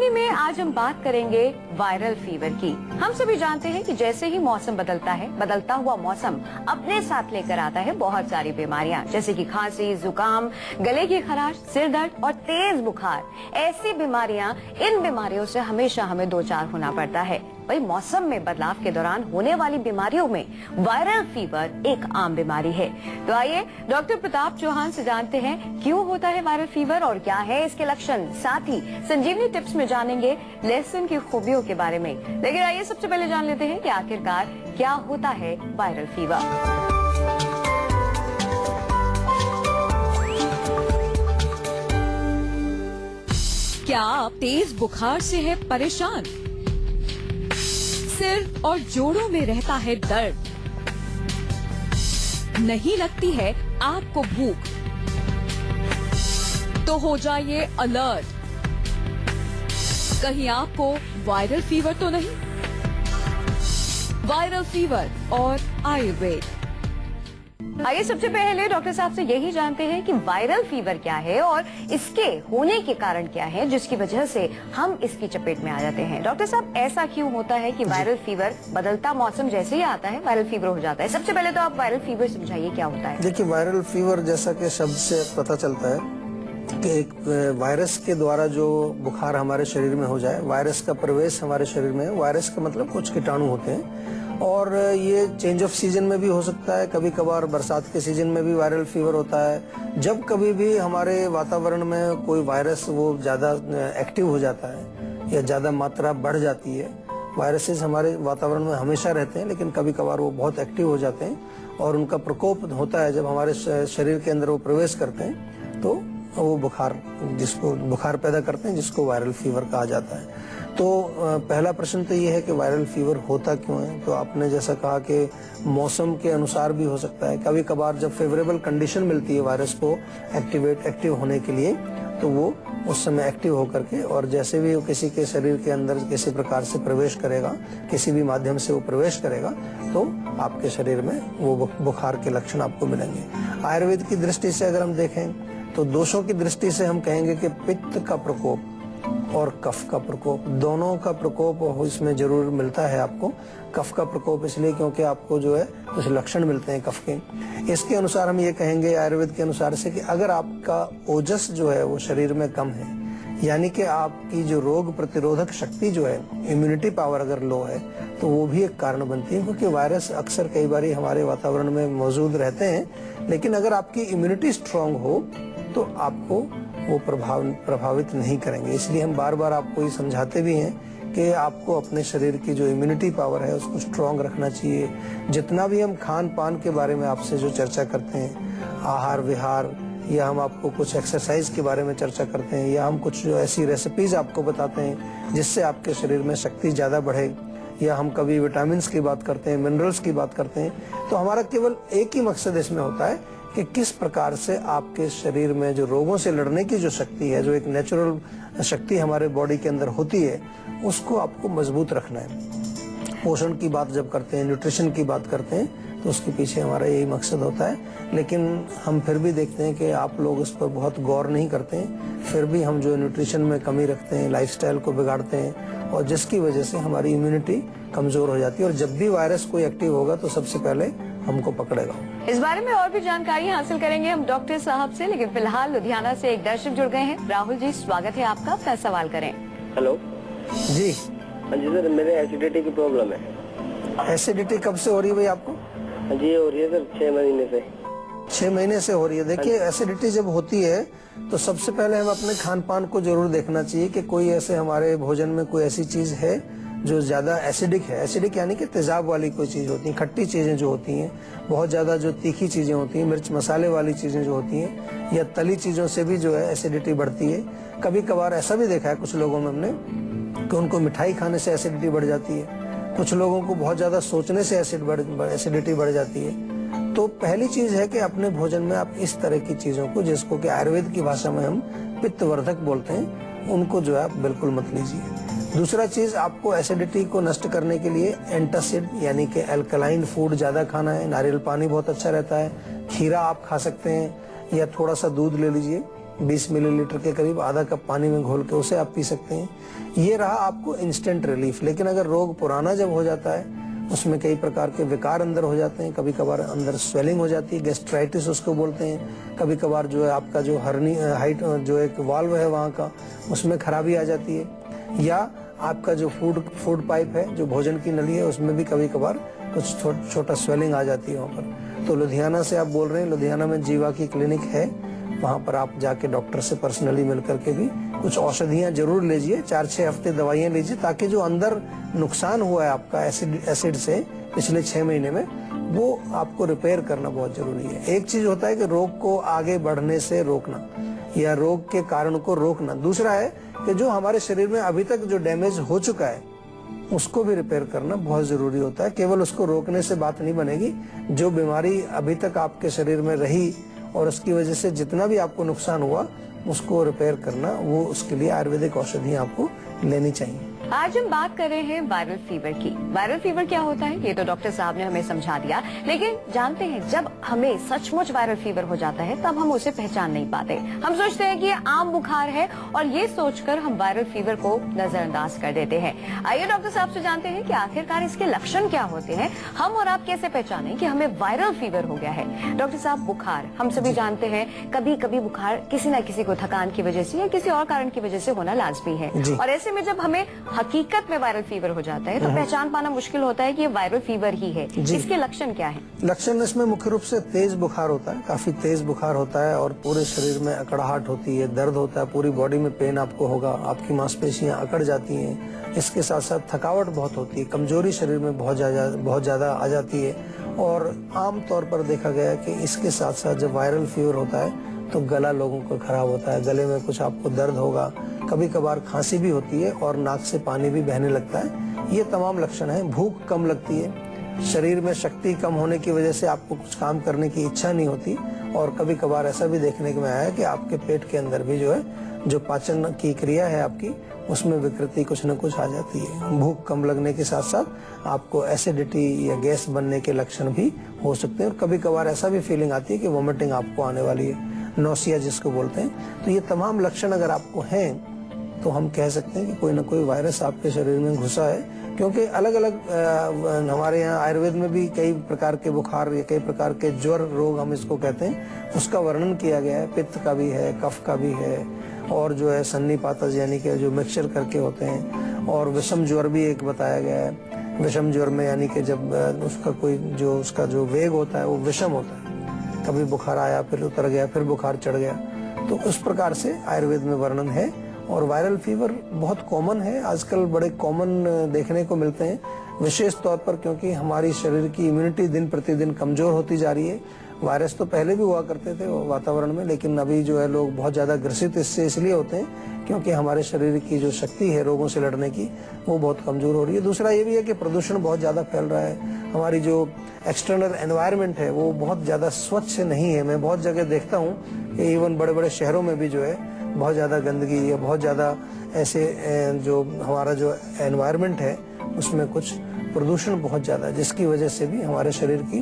संजीवनी में आज हम बात करेंगे वायरल फीवर की। हम सभी जानते हैं कि जैसे ही मौसम बदलता है, बदलता हुआ मौसम अपने साथ लेकर आता है बहुत सारी बीमारियां, जैसे कि खांसी, जुकाम, गले की खराश, सिर दर्द और तेज बुखार। ऐसी बीमारियां, इन बीमारियों से हमेशा हमें दो चार होना पड़ता है। वही मौसम में बदलाव के दौरान होने वाली बीमारियों में वायरल फीवर एक आम बीमारी है। तो आइए डॉक्टर प्रताप चौहान से जानते हैं क्यों होता है वायरल फीवर और क्या है इसके लक्षण। साथ ही संजीवनी टिप्स में जानेंगे लहसुन की खूबियों के बारे में। लेकिन आइए सबसे पहले जान लेते हैं कि आखिरकार क्या होता है वायरल फीवर। क्या आप तेज बुखार से है परेशान? सिर और जोड़ों में रहता है दर्द, नहीं लगती है आपको भूख, तो हो जाइए अलर्ट। कहीं आपको वायरल फीवर तो नहीं? वायरल फीवर और आयुर्वेद। आइए सबसे पहले डॉक्टर साहब से यही जानते हैं कि वायरल फीवर क्या है और इसके होने के कारण क्या है जिसकी वजह से हम इसकी चपेट में आ जाते हैं। डॉक्टर साहब, ऐसा क्यों होता है कि वायरल फीवर बदलता मौसम जैसे ही आता है वायरल फीवर हो जाता है? सबसे पहले तो आप वायरल फीवर समझाइए क्या होता है। देखिए, वायरल फीवर जैसा कि शब्द से पता चलता है कि एक वायरस के द्वारा जो बुखार हमारे शरीर में हो जाए, वायरस का प्रवेश हमारे शरीर में, वायरस का मतलब कुछ कीटाणु होते हैं और ये चेंज ऑफ सीजन में भी हो सकता है। कभी कभार बरसात के सीजन में भी वायरल फीवर होता है। जब कभी भी हमारे वातावरण में कोई वायरस वो ज्यादा एक्टिव हो जाता है या ज्यादा मात्रा बढ़ जाती है, वायरसेस हमारे वातावरण में हमेशा रहते हैं लेकिन कभी कभार वो बहुत एक्टिव हो जाते हैं और उनका प्रकोप होता है जब हमारे शरीर के अंदर वो प्रवेश करते हैं तो वो बुखार पैदा करते हैं, जिसको वायरल फीवर कहा जाता है। तो पहला प्रश्न तो ये है कि वायरल फीवर होता क्यों है। तो आपने जैसा कहा कि मौसम के अनुसार भी हो सकता है। कभी कभार जब फेवरेबल कंडीशन मिलती है वायरस को एक्टिव होने के लिए, तो वो उस समय एक्टिव होकर के और जैसे भी वो किसी के शरीर के अंदर किसी प्रकार से प्रवेश करेगा, किसी भी माध्यम से वो प्रवेश करेगा, तो आपके शरीर में वो बुखार के लक्षण आपको मिलेंगे। आयुर्वेद की दृष्टि से अगर हम देखें तो दोषों की दृष्टि से हम कहेंगे कि पित्त का प्रकोप और कफ का प्रकोप, दोनों का प्रकोप इसमें जरूर मिलता है आपको। कफ का प्रकोप इसलिए क्योंकि आपको जो है कुछ लक्षण मिलते हैं कफ के। इसके अनुसार हम ये कहेंगे आयुर्वेद के अनुसार से कि अगर आपका ओजस जो है वो शरीर में कम है, यानी कि आपकी जो रोग प्रतिरोधक शक्ति जो है, इम्यूनिटी पावर अगर लो है, तो वो भी एक कारण बनती है। क्योंकि वायरस अक्सर कई बार हमारे वातावरण में मौजूद रहते हैं, लेकिन अगर आपकी इम्यूनिटी स्ट्रांग हो तो आपको वो प्रभावित नहीं करेंगे। इसलिए हम बार बार आपको ये समझाते भी हैं कि आपको अपने शरीर की जो इम्यूनिटी पावर है उसको स्ट्रांग रखना चाहिए। जितना भी हम खान पान के बारे में आपसे जो चर्चा करते हैं, आहार विहार, या हम आपको कुछ एक्सरसाइज के बारे में चर्चा करते हैं, या हम कुछ जो ऐसी रेसिपीज आपको बताते हैं जिससे आपके शरीर में शक्ति ज्यादा बढ़े, या हम कभी विटामिन की बात करते हैं, मिनरल्स की बात करते हैं, तो हमारा केवल एक ही मकसद इसमें होता है कि किस प्रकार से आपके शरीर में जो रोगों से लड़ने की जो शक्ति है, जो एक नेचुरल शक्ति हमारे बॉडी के अंदर होती है, उसको आपको मजबूत रखना है। पोषण की बात जब करते हैं, न्यूट्रिशन की बात करते हैं, तो उसके पीछे हमारा यही मकसद होता है। लेकिन हम फिर भी देखते हैं कि आप लोग उस पर बहुत गौर नहीं करते हैं। फिर भी हम जो न्यूट्रिशन में कमी रखते हैं, लाइफस्टाइल को बिगाड़ते हैं, और जिसकी वजह से हमारी इम्यूनिटी कमजोर हो जाती है और जब भी वायरस कोई एक्टिव होगा तो सबसे पहले हमको पकड़ेगा। इस बारे में और भी जानकारी हासिल करेंगे हम डॉक्टर साहब से, लेकिन फिलहाल लुधियाना से एक दर्शक जुड़ गए हैं। राहुल जी, स्वागत है आपका, अपना सवाल करें। हेलो जी। हाँ जी सर, मेरे एसिडिटी की प्रॉब्लम है। एसिडिटी कब से हो रही है भाई आपको? हाँ जी, हो रही है सर 6 महीने से। 6 महीने से हो रही है। देखिए, एसिडिटी जब होती है तो सबसे पहले हम अपने खान पान को जरूर देखना चाहिए कि कोई ऐसे हमारे भोजन में कोई ऐसी चीज है जो ज्यादा एसिडिक है। एसिडिक यानी कि तेजाब वाली कोई चीज होती है, खट्टी चीजें जो होती हैं, बहुत ज्यादा जो तीखी चीजें होती हैं, मिर्च मसाले वाली चीजें जो होती हैं, या तली चीजों से भी जो है एसिडिटी बढ़ती है। कभी कभार ऐसा भी देखा है कुछ लोगों में हमने कि उनको मिठाई खाने से एसिडिटी बढ़ जाती है, कुछ लोगों को बहुत ज्यादा सोचने से एसिडिटी बढ़ जाती है। तो पहली चीज है कि अपने भोजन में आप इस तरह की चीजों को, जिसको कि आयुर्वेद की भाषा में हम पित्तवर्धक बोलते हैं, उनको जो है आप बिल्कुल मत लीजिए। दूसरा चीज, आपको एसिडिटी को नष्ट करने के लिए एंटासिड यानी कि अल्कलाइन फूड ज्यादा खाना है। नारियल पानी बहुत अच्छा रहता है, खीरा आप खा सकते हैं, या थोड़ा सा दूध ले लीजिए, 20 मिलीलीटर के करीब आधा कप पानी में घोल के उसे आप पी सकते हैं। ये रहा आपको इंस्टेंट रिलीफ। लेकिन अगर रोग पुराना जब हो जाता है, उसमें कई प्रकार के विकार अंदर हो जाते हैं, कभी कभार अंदर स्वेलिंग हो जाती है, गैस्ट्राइटिस उसको बोलते हैं, कभी कभार जो है आपका जो हर्नी हाइट जो एक वाल्व है वहाँ का, उसमें खराबी आ जाती है, या आपका जो फूड पाइप है, जो भोजन की नली है, उसमें भी कभी कभार कुछ छोटा स्वेलिंग आ जाती है वहाँ पर। तो लुधियाना से आप बोल रहे हैं, लुधियाना में जीवा की क्लिनिक है, वहाँ पर आप जाके डॉक्टर से पर्सनली मिल करके भी कुछ औषधियाँ जरूर लीजिए, 4-6 हफ्ते दवाइयाँ लीजिए, ताकि जो अंदर नुकसान हुआ है आपका एसिड से पिछले 6 महीने में, वो आपको रिपेयर करना बहुत जरूरी है। एक चीज होता है कि रोग को आगे बढ़ने से रोकना या रोग के कारण को रोकना, दूसरा है कि जो हमारे शरीर में अभी तक जो डैमेज हो चुका है उसको भी रिपेयर करना बहुत जरूरी होता है। केवल उसको रोकने से बात नहीं बनेगी, जो बीमारी अभी तक आपके शरीर में रही और उसकी वजह से जितना भी आपको नुकसान हुआ उसको रिपेयर करना, वो उसके लिए आयुर्वेदिक औषधियाँ आपको लेनी चाहिए। आज हम बात कर रहे हैं वायरल फीवर की। वायरल फीवर क्या होता है ये तो डॉक्टर साहब ने हमें समझा दिया, लेकिन जानते हैं जब हमें सचमुच वायरल फीवर हो जाता है तब हम उसे पहचान नहीं पाते। हम सोचते हैं कि ये आम बुखार है और ये सोचकर हम वायरल फीवर को नजरअंदाज कर देते हैं। आइए डॉक्टर साहब से जानते हैं कि आखिरकार इसके लक्षण क्या होते हैं, हम और आप कैसे पहचानें कि हमें वायरल फीवर हो गया है। डॉक्टर साहब, बुखार हम सभी जानते हैं, कभी कभी बुखार किसी न किसी को थकान की वजह से या किसी और कारण की वजह से होना लाजमी है, और ऐसे में जब हमें हकीकत में वायरल फीवर हो जाता है तो पहचान पाना मुश्किल होता है कि ये वायरल फीवर ही है। इसके लक्षण क्या हैं? लक्षण इसमें मुख्य रूप से तेज बुखार होता है, काफी तेज बुखार होता है और पूरे शरीर में अकड़ाहट होती है, दर्द होता है, पूरी बॉडी में पेन आपको होगा, आपकी मांसपेशियां अकड़ जाती हैं। इसके साथ साथ थकावट बहुत होती है, कमजोरी शरीर में बहुत ज्यादा आ जाती है। और आम तौर पर देखा गया है कि इसके साथ साथ जब वायरल फीवर होता है तो गला लोगों को खराब होता है, गले में कुछ आपको दर्द होगा, कभी कभार खांसी भी होती है और नाक से पानी भी बहने लगता है। ये तमाम लक्षण हैं। भूख कम लगती है, शरीर में शक्ति कम होने की वजह से आपको कुछ काम करने की इच्छा नहीं होती, और कभी कभार ऐसा भी देखने में आया है कि आपके पेट के अंदर भी जो है, जो पाचन की क्रिया है आपकी, उसमें विकृति कुछ न कुछ आ जाती है। भूख कम लगने के साथ साथ आपको एसिडिटी या गैस बनने के लक्षण भी हो सकते हैं, और कभी कभार ऐसा भी फीलिंग आती है कि वोमिटिंग आपको आने वाली है, नौसिया जिसको बोलते हैं। तो ये तमाम लक्षण अगर आपको हैं तो हम कह सकते हैं कि कोई ना कोई वायरस आपके शरीर में घुसा है, क्योंकि अलग अलग हमारे यहाँ आयुर्वेद में भी कई प्रकार के बुखार या कई प्रकार के ज्वर रोग हम इसको कहते हैं, उसका वर्णन किया गया है। पित्त का भी है, कफ का भी है, और जो है सन्निपातस यानी कि जो मिक्सचर करके होते हैं, और विषम ज्वर भी एक बताया गया है। विषम ज्वर में यानी कि जब उसका जो वेग होता है वो विषम होता है, कभी बुखार आया फिर उतर गया, फिर बुखार चढ़ गया, तो उस प्रकार से आयुर्वेद में वर्णन है। और वायरल फीवर बहुत कॉमन है आजकल, बड़े कॉमन देखने को मिलते हैं, विशेष तौर पर क्योंकि हमारी शरीर की इम्यूनिटी दिन प्रतिदिन कमजोर होती जा रही है। वायरस तो पहले भी हुआ करते थे वातावरण में, लेकिन अभी जो है लोग बहुत ज्यादा ग्रसित इससे इसलिए होते हैं क्योंकि हमारे शरीर की जो शक्ति है रोगों से लड़ने की, वो बहुत कमजोर हो रही है। दूसरा ये भी है कि प्रदूषण बहुत ज्यादा फैल रहा है, हमारी जो एक्सटर्नल एनवायरनमेंट है वो बहुत ज्यादा स्वच्छ नहीं है। मैं बहुत जगह देखता हूँ कि इवन बड़े बड़े शहरों में भी जो है बहुत ज्यादा गंदगी या बहुत ज्यादा ऐसे जो हमारा जो एनवायरनमेंट है उसमें कुछ प्रदूषण बहुत ज्यादा है, जिसकी वजह से भी हमारे शरीर की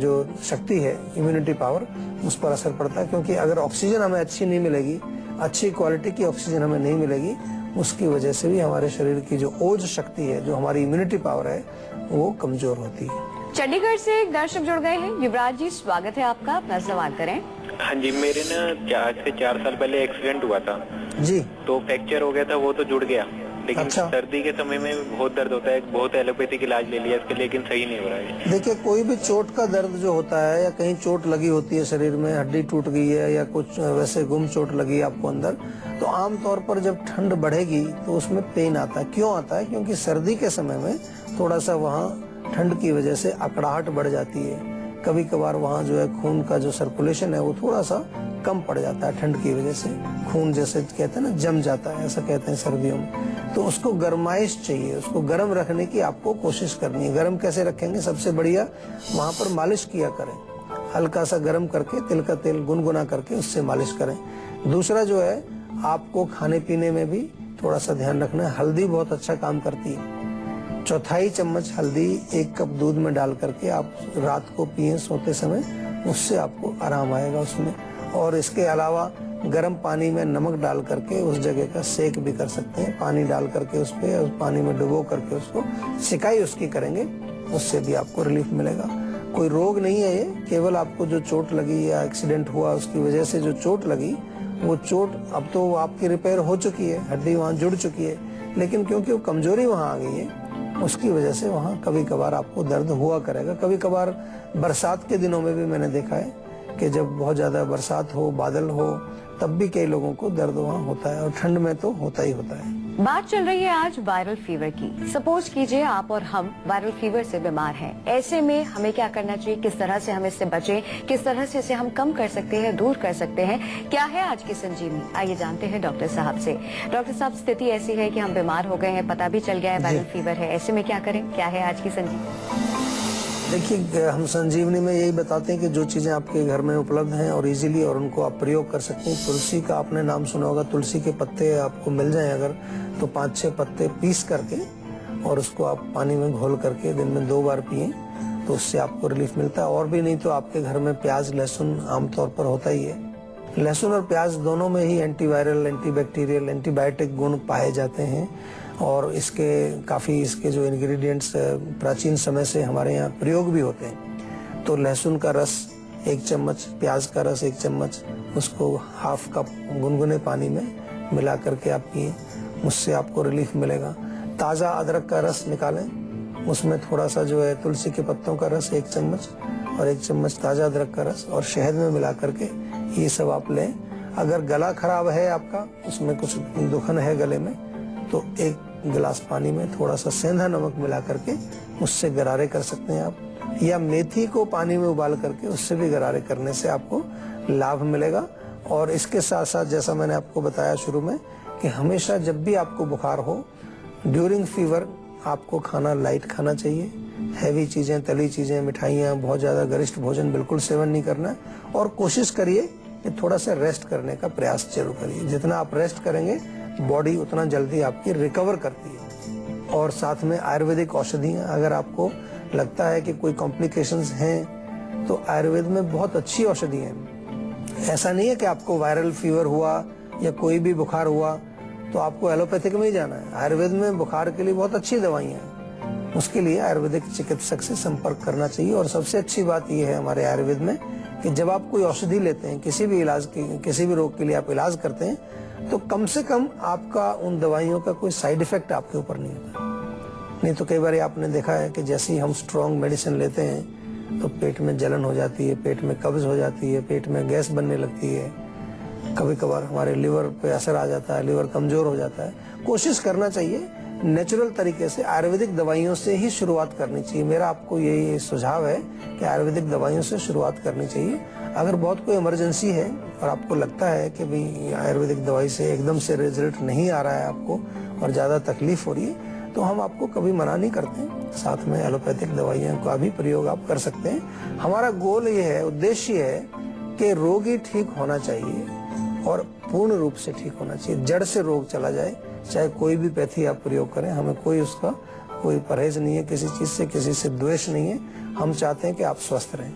जो शक्ति है, इम्यूनिटी पावर, उस पर असर पड़ता है। क्योंकि अगर ऑक्सीजन हमें अच्छी नहीं मिलेगी, अच्छी क्वालिटी की ऑक्सीजन हमें नहीं मिलेगी, उसकी वजह से भी हमारे शरीर की जो ओज शक्ति है, जो हमारी इम्यूनिटी पावर है, वो कमजोर होती है। चंडीगढ़ से एक दर्शक जुड़ गए हैं। युवराज जी, स्वागत है आपका, अपना सवाल करें। हाँ जी, मेरे ना आज से 4 साल पहले एक्सीडेंट हुआ था जी, तो फ्रैक्चर हो गया था, वो तो जुड़ गया, लेकिन अच्छा। सर्दी के समय में बहुत दर्द होता है, बहुत एलोपैथिक इलाज ले लिया इसके, लेकिन सही नहीं हो रहा है। देखिए, कोई भी चोट का दर्द जो होता है या कहीं चोट लगी होती है शरीर में, हड्डी टूट गई है या कुछ वैसे गुम चोट लगी है आपको अंदर, तो आमतौर पर जब ठंड बढ़ेगी तो उसमें पेन आता है। क्यों आता है? क्योंकि सर्दी के समय में थोड़ा सा वहाँ ठंड की वजह से अकड़ाहट बढ़ जाती है, कभी कभार वहाँ जो है खून का जो सर्कुलेशन है वो थोड़ा सा कम पड़ जाता है ठंड की वजह से, खून जैसे कहते हैं ना जम जाता है, ऐसा कहते हैं सर्दियों में। तो उसको गर्माइश चाहिए, उसको गर्म रखने की आपको कोशिश करनी है। गर्म कैसे रखेंगे? सबसे बढ़िया वहाँ पर मालिश किया करें, हल्का सा गर्म करके तिल का तेल गुनगुना करके उससे मालिश करें। दूसरा जो है, आपको खाने पीने में भी थोड़ा सा ध्यान रखना है। हल्दी बहुत अच्छा काम करती है, 1/4 चम्मच हल्दी 1 कप दूध में डाल करके आप रात को पिए सोते समय, उससे आपको आराम आएगा उसमें। और इसके अलावा गर्म पानी में नमक डाल करके उस जगह का सेक भी कर सकते हैं। पानी डाल करके उस पे उस पानी में डुबो करके उसको सिकाई उसकी करेंगे, उससे भी आपको रिलीफ मिलेगा। कोई रोग नहीं है ये, केवल आपको जो चोट लगी या एक्सीडेंट हुआ उसकी वजह से जो चोट लगी, वो चोट अब तो आपकी रिपेयर हो चुकी है, हड्डी वहाँ जुड़ चुकी है, लेकिन क्योंकि वो कमजोरी वहाँ आ गई है उसकी वजह से वहाँ कभी कभार आपको दर्द हुआ करेगा। कभी कभार बरसात के दिनों में भी मैंने देखा है कि जब बहुत ज्यादा बरसात हो, बादल हो, तब भी कई लोगों को दर्द वहाँ होता है, और ठंड में तो होता ही होता है। बात चल रही है आज वायरल फीवर की। सपोज कीजिए आप और हम वायरल फीवर से बीमार हैं, ऐसे में हमें क्या करना चाहिए, किस तरह से हम इससे बचें, किस तरह से इसे हम कम कर सकते हैं, दूर कर सकते हैं, क्या है आज की संजीवनी? आइए जानते हैं डॉक्टर साहब से। डॉक्टर साहब, स्थिति ऐसी है कि हम बीमार हो गए हैं, पता भी चल गया है वायरल फीवर है, ऐसे में क्या करें, क्या है आज की संजीवनी? देखिए, हम संजीवनी में यही बताते हैं कि जो चीजें आपके घर में उपलब्ध हैं और इजीली, और उनको आप प्रयोग कर सकते हैं। तुलसी का आपने नाम सुना होगा, तुलसी के पत्ते आपको मिल जाएं अगर, तो 5-6 पत्ते पीस करके और उसको आप पानी में घोल करके दिन में 2 बार पिए, तो उससे आपको रिलीफ मिलता है। और भी नहीं तो आपके घर में प्याज लहसुन आमतौर पर होता ही है। लहसुन और प्याज दोनों में ही एंटीवायरल, एंटीबैक्टीरियल, एंटीबायोटिक गुण पाए जाते हैं, और इसके जो इंग्रेडिएंट्स प्राचीन समय से हमारे यहाँ प्रयोग भी होते हैं। तो लहसुन का रस 1 चम्मच, प्याज का रस 1 चम्मच, उसको हाफ कप गुनगुने पानी में मिला करके आप पिए, उससे आपको रिलीफ मिलेगा। ताज़ा अदरक का रस निकालें, उसमें थोड़ा सा जो है तुलसी के पत्तों का रस 1 चम्मच और 1 चम्मच ताज़ा अदरक का रस और शहद में मिला करके ये सब आप लें। अगर गला खराब है आपका, उसमें कुछ दुखन है गले में, तो 1 गिलास पानी में थोड़ा सा सेंधा नमक मिला करके उससे गरारे कर सकते हैं आप, या मेथी को पानी में उबाल करके उससे भी गरारे करने से आपको लाभ मिलेगा। और इसके साथ साथ जैसा मैंने आपको बताया शुरू में कि हमेशा जब भी आपको बुखार हो, ड्यूरिंग फीवर आपको खाना लाइट खाना चाहिए। हैवी चीजें, तली चीजें, मिठाइयाँ, बहुत ज्यादा गरिष्ठ भोजन बिल्कुल सेवन नहीं करना है, और कोशिश करिए कि थोड़ा सा रेस्ट करने का प्रयास जरूर करिए। जितना आप रेस्ट करेंगे बॉडी उतना जल्दी आपकी रिकवर करती है। और साथ में आयुर्वेदिक औषधियाँ, अगर आपको लगता है कि कोई कॉम्प्लिकेशंस हैं, तो आयुर्वेद में बहुत अच्छी औषधियाँ हैं। ऐसा नहीं है कि आपको वायरल फीवर हुआ या कोई भी बुखार हुआ तो आपको एलोपैथिक में ही जाना है। आयुर्वेद में बुखार के लिए बहुत अच्छी दवाइयाँ हैं, उसके लिए आयुर्वेदिक चिकित्सक से संपर्क करना चाहिए। और सबसे अच्छी बात यह है हमारे आयुर्वेद में कि जब आप कोई औषधि लेते हैं, किसी भी रोग के लिए आप इलाज करते हैं, तो कम से कम आपका उन दवाइयों का कोई साइड इफेक्ट आपके ऊपर नहीं होता। नहीं तो कई बार आपने देखा है कि जैसे ही हम स्ट्रॉन्ग मेडिसिन लेते हैं तो पेट में जलन हो जाती है, पेट में कब्ज हो जाती है, पेट में गैस बनने लगती है, कभी कभार हमारे लिवर पे असर आ जाता है, लिवर कमजोर हो जाता है। कोशिश करना चाहिए नेचुरल तरीके से आयुर्वेदिक दवाइयों से ही शुरुआत करनी चाहिए। मेरा आपको यही सुझाव है कि आयुर्वेदिक दवाइयों से शुरुआत करनी चाहिए। अगर बहुत कोई इमरजेंसी है और आपको लगता है कि भाई आयुर्वेदिक दवाई से एकदम से रिजल्ट नहीं आ रहा है आपको और ज़्यादा तकलीफ हो रही है, तो हम आपको कभी मना नहीं करते। साथ में एलोपैथिक दवाइयों का भी प्रयोग आप कर सकते हैं। हमारा गोल ये है, उद्देश्य है कि रोगी ठीक होना चाहिए और पूर्ण रूप से ठीक होना चाहिए, जड़ से रोग चला जाए। चाहे कोई भी पैथी आप प्रयोग करें, हमें कोई परहेज नहीं है किसी चीज से, किसी से द्वेष नहीं है। हम चाहते हैं कि आप स्वस्थ रहें।